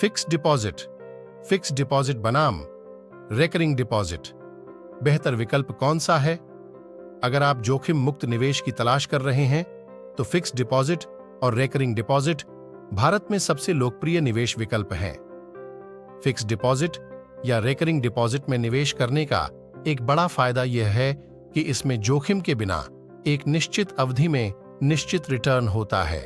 Fix deposit बनाम recurring deposit बेहतर विकल्प कौन सा है? अगर आप जोखिम मुक्त निवेश की तलाश कर रहे हैं तो फिक्स डिपॉजिट और रेकरिंग डिपॉजिट भारत में सबसे लोकप्रिय निवेश विकल्प हैं। फिक्स डिपॉजिट या रेकरिंग डिपॉजिट में निवेश करने का एक बड़ा फायदा यह है कि इसमें जोखिम के बिना एक निश्चित अवधि में निश्चित रिटर्न होता है।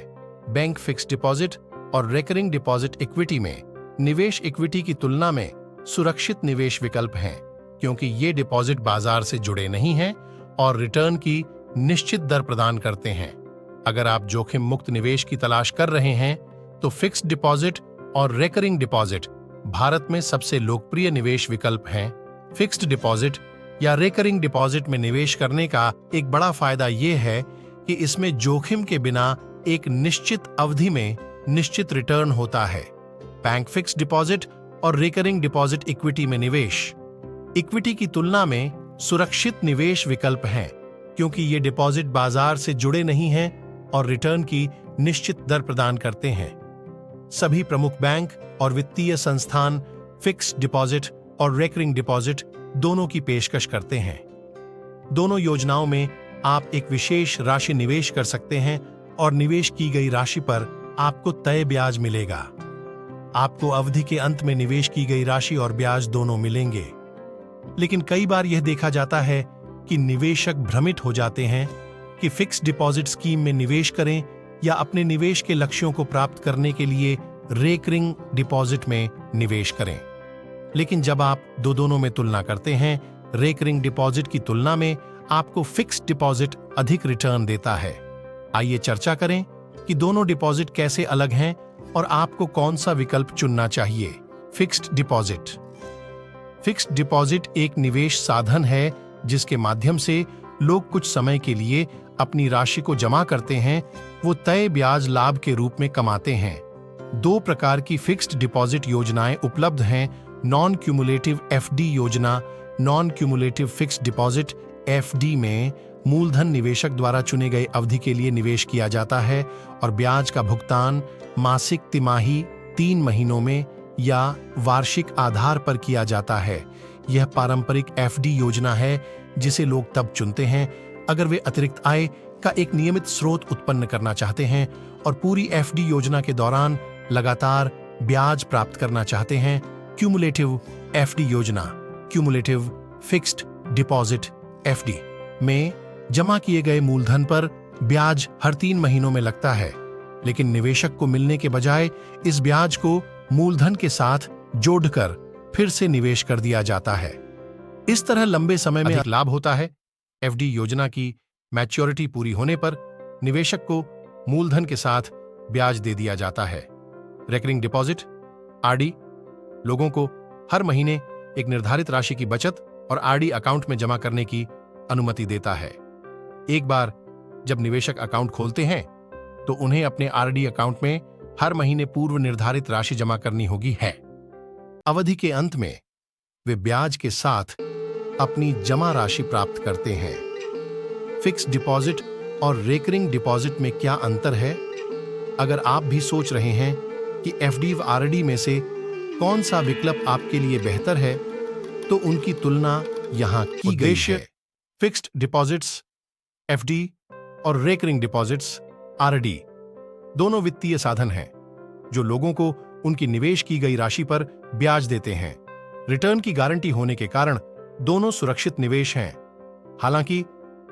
बैंक फिक्स डिपॉजिट और रेकरिंग डिपॉजिट इक्विटी में निवेश इक्विटी की तुलना में सुरक्षित निवेश विकल्प हैं, क्योंकि ये डिपॉजिट बाजार से जुड़े नहीं हैं और रिटर्न की निश्चित दर प्रदान करते हैं। अगर आप जोखिम मुक्त निवेश की तलाश कर रहे हैं तो फिक्स्ड डिपॉजिट और रेकरिंग डिपॉजिट भारत में सबसे लोकप्रिय निवेश विकल्प हैं। फिक्स्ड डिपॉजिट या रेकरिंग डिपॉजिट में निवेश करने का एक बड़ा फायदा यह है कि इसमें जोखिम के बिना एक निश्चित अवधि में निश्चित रिटर्न होता है। बैंक फिक्स्ड डिपॉजिट और रेकरिंग डिपॉजिट इक्विटी में निवेश इक्विटी की तुलना में सुरक्षित निवेश विकल्प हैं, क्योंकि ये डिपॉजिट बाजार से जुड़े नहीं हैं और रिटर्न की निश्चित दर प्रदान करते हैं। सभी प्रमुख बैंक और वित्तीय संस्थान फिक्स्ड डिपॉजिट और रेकरिंग डिपॉजिट दोनों की पेशकश करते हैं। दोनों योजनाओं में आप एक विशेष राशि निवेश कर सकते हैं और निवेश की गई राशि पर आपको तय ब्याज मिलेगा। आपको अवधि के अंत में निवेश की गई राशि और ब्याज दोनों मिलेंगे। लेकिन कई बार यह देखा जाता है कि निवेशक भ्रमित हो जाते हैं कि फिक्स्ड डिपॉजिट स्कीम में निवेश करें या अपने निवेश के लक्ष्यों को प्राप्त करने के लिए रेकरिंग डिपॉजिट में निवेश करें। लेकिन जब आप दोनों में तुलना करते हैं, रेकरिंग डिपॉजिट की तुलना में आपको फिक्स्ड डिपॉजिट अधिक रिटर्न देता है। आइए चर्चा करें कि दोनों डिपॉजिट कैसे अलग हैं और आपको कौन सा विकल्प चुनना चाहिए। फिक्स्ड डिपॉजिट एक निवेश साधन है जिसके माध्यम से लोग कुछ समय के लिए अपनी राशि को जमा करते हैं, वो तय ब्याज लाभ के रूप में कमाते हैं। दो प्रकार की फिक्स्ड डिपॉजिट योजनाएं उपलब्ध हैं। नॉन क्यूमुलेटिव एफडी योजना। Non cumulative fixed deposit FD में मूलधन निवेशक द्वारा चुने गए अवधि के लिए निवेश किया जाता है और ब्याज का भुगतान मासिक, तिमाही, 3 महीनों में या वार्षिक आधार पर किया जाता है। यह पारंपरिक एफडी योजना है जिसे लोग तब चुनते हैं अगर वे अतिरिक्त आय का एक नियमित स्रोत उत्पन्न करना चाहते हैं और पूरी एफडी योजना के दौरान लगातार ब्याज प्राप्त करना चाहते हैं। क्यूमुलेटिव एफडी योजना, क्यूमुलेटिव फिक्स्ड डिपॉजिट एफडी में जमा किए गए मूलधन पर ब्याज हर 3 महीनों में लगता है, लेकिन निवेशक को मिलने के बजाय इस ब्याज को मूलधन के साथ जोड़कर फिर से निवेश कर दिया जाता है। इस तरह लंबे समय में लाभ होता है। एफडी योजना की मैच्योरिटी पूरी होने पर निवेशक को मूलधन के साथ ब्याज दे दिया जाता है। रेकरिंग डिपॉजिट आरडी लोगों को हर महीने एक निर्धारित राशि की बचत और आरडी अकाउंट में जमा करने की अनुमति देता है। एक बार जब निवेशक अकाउंट खोलते हैं तो उन्हें अपने आरडी अकाउंट में हर महीने पूर्व निर्धारित राशि जमा करनी होगी है। अवधि के अंत में वे ब्याज के साथ अपनी जमा राशि प्राप्त करते हैं। फिक्स्ड डिपॉजिट और रेकरिंग डिपॉजिट में क्या अंतर है? अगर आप भी सोच रहे हैं कि एफडी व आरडी में से कौन सा विकल्प आपके लिए बेहतर है, तो उनकी तुलना यहां की गई है। फिक्स्ड डिपॉजिट्स एफडी और रेकरिंग डिपॉजिट्स आरडी दोनों वित्तीय साधन हैं जो लोगों को उनकी निवेश की गई राशि पर ब्याज देते हैं। रिटर्न की गारंटी होने के कारण दोनों सुरक्षित निवेश हैं। हालांकि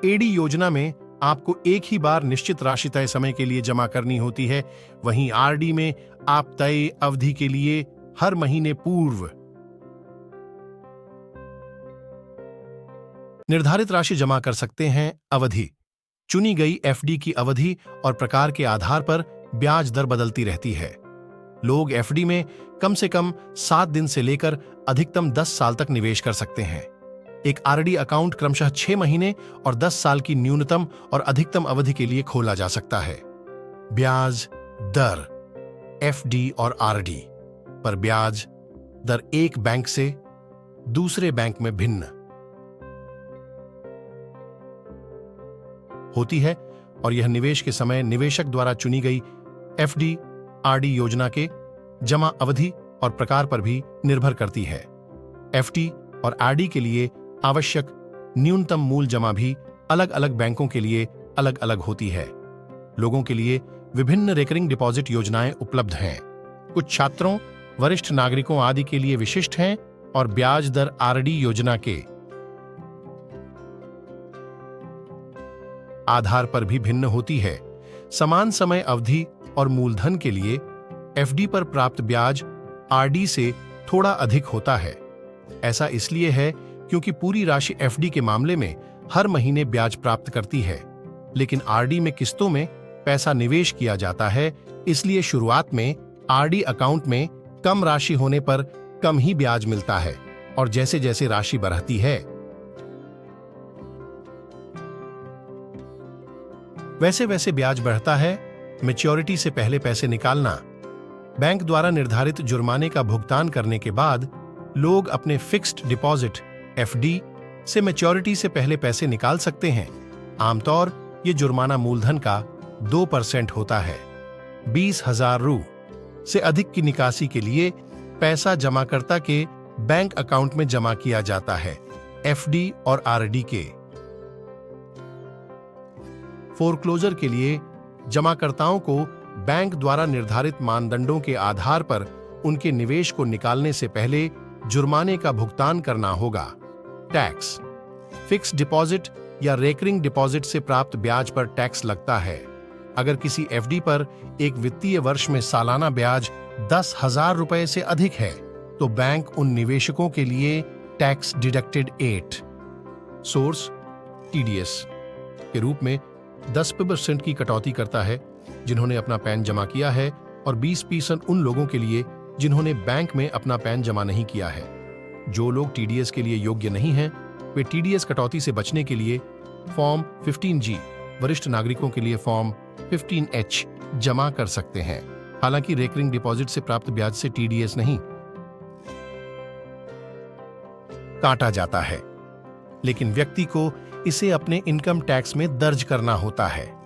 एडी योजना में आपको एक ही बार निश्चित राशि तय समय के लिए जमा करनी होती है, वहीं आरडी में आप तय अवधि के लिए हर महीने पूर्व निर्धारित राशि जमा कर सकते हैं। अवधि चुनी गई एफडी की अवधि और प्रकार के आधार पर ब्याज दर बदलती रहती है। लोग एफडी में कम से कम 7 दिन से लेकर अधिकतम 10 साल तक निवेश कर सकते हैं। एक आरडी अकाउंट क्रमशः 6 महीने और 10 साल की न्यूनतम और अधिकतम अवधि के लिए खोला जा सकता है। ब्याज दर एफडी और आरडी पर ब्याज दर एक बैंक से दूसरे बैंक में भिन्न होती है और यह निवेश के समय निवेशक द्वारा चुनी गई एफडी आरडी योजना के जमा अवधि और प्रकार पर भी निर्भर करती है। एफडी और आरडी के लिए आवश्यक न्यूनतम मूल जमा भी अलग अलग बैंकों के लिए अलग अलग होती है। लोगों के लिए विभिन्न रेकरिंग डिपॉजिट योजनाएं उपलब्ध हैं। कुछ छात्रों, वरिष्ठ नागरिकों आदि के लिए विशिष्ट हैं और ब्याज दर आरडी योजना के आधार पर भी भिन्न होती है। समान समय अवधि और मूलधन के लिए एफडी पर प्राप्त ब्याज आरडी से थोड़ा अधिक होता है। ऐसा इसलिए है क्योंकि पूरी राशि एफडी के मामले में हर महीने ब्याज प्राप्त करती है, लेकिन आरडी में किस्तों में पैसा निवेश किया जाता है, इसलिए शुरुआत में आरडी अकाउंट में कम राशि होने पर कम ही ब्याज मिलता है और जैसे जैसे राशि बढ़ती है वैसे वैसे ब्याज बढ़ता है। मैच्योरिटी से पहले पैसे निकालना। बैंक द्वारा निर्धारित जुर्माने का भुगतान करने के बाद लोग अपने फिक्स्ड डिपॉजिट एफडी से मैच्योरिटी से पहले पैसे निकाल सकते हैं। आमतौर ये जुर्माना मूलधन का 2% होता है। 20,000 रु से अधिक की निकासी के लिए पैसा जमाकर्ता के बैंक अकाउंट में जमा किया जाता है। एफडी और आरडी के फोरक्लोजर के लिए जमाकर्ताओं को बैंक द्वारा निर्धारित मानदंडों के आधार पर उनके निवेश को निकालने से पहले जुर्माने का भुगतान करना होगा। टैक्स। फिक्स डिपॉजिट या रेकरिंग डिपॉजिट से प्राप्त ब्याज पर टैक्स लगता है। अगर किसी एफडी पर एक वित्तीय वर्ष में सालाना ब्याज 10,000 रुपए से अधिक है तो बैंक उन निवेशकों के लिए टैक्स डिडक्टेड 8 सोर्स टीडीएस के रूप में 10% की कटौती करता है जिन्होंने अपना पैन जमा किया है और 20% उन लोगों के लिए जिन्होंने बैंक में अपना पैन जमा नहीं किया है। जो लोग टीडीएस के लिए योग्य नहीं हैं, वे टीडीएस कटौती से बचने के लिए फॉर्म 15G, वरिष्ठ नागरिकों के लिए फॉर्म 15H जमा कर सकते हैं। हालांकि रेकरिंग डिपॉजिट से प्राप्त ब्याज से टीडीएस नहीं काटा जाता है, लेकिन व्यक्ति को इसे अपने इनकम टैक्स में दर्ज करना होता है।